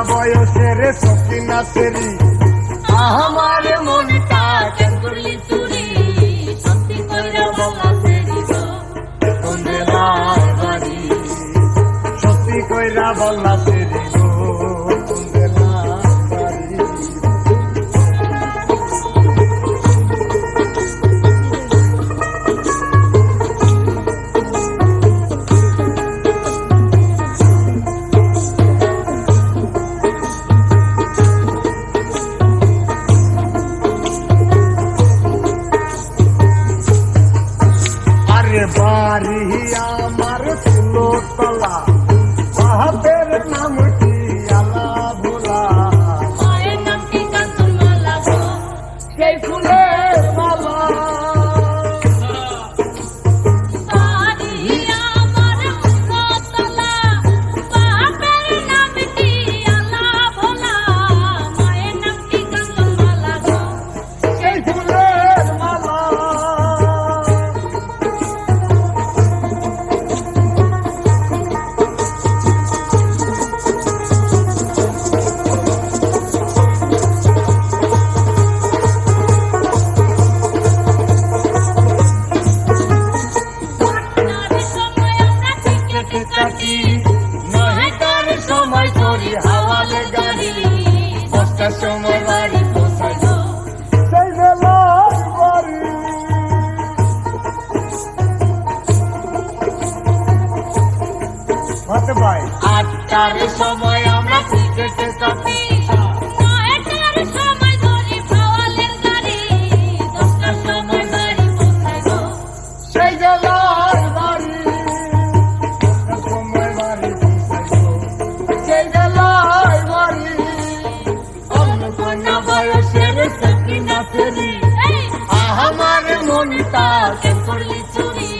বয়সের সকিনা সেরি আমার মনটা কেন করলি চুরি সত্যি কইরা বলা সেরি গো কোন জেলার বাড়ি সত্যি কইরা বলা সেরি গো কোন জেলার বাড়ি বাড়ি আমার ফুলতলা বাপের নাম কি আলা ভোলা মায়ের নাম কি কাঞ্চন মালা গো সেই ফুলের মালা বাড়ি আমার ফুলতলা বাপের নাম কি আলা ভোলা মায়ের নাম কি কাঞ্চন মালা গো সেই ফুলের মালা নহিতার সময় চুরি হাওয়ালে গাড়ি 10টার সময় বাড়ি পৌঁছাই গো সেই জেলার বাড়ি হতে ভাই 8টার সময় আমরা ক্রিকেটে চাপি 9টার সময় ধরি ভাওয়ালের গাড়ি 10টার সময় বাড়ি পৌঁছাই গো সেই জেলার বাড়ি 10টার সময় বাড়ি পৌঁছাই গো সেই জেলার বাড়ি অন্নপূর্ণা বয়সের সকিনা সেরি আমার মনটা কেন করলি চুরি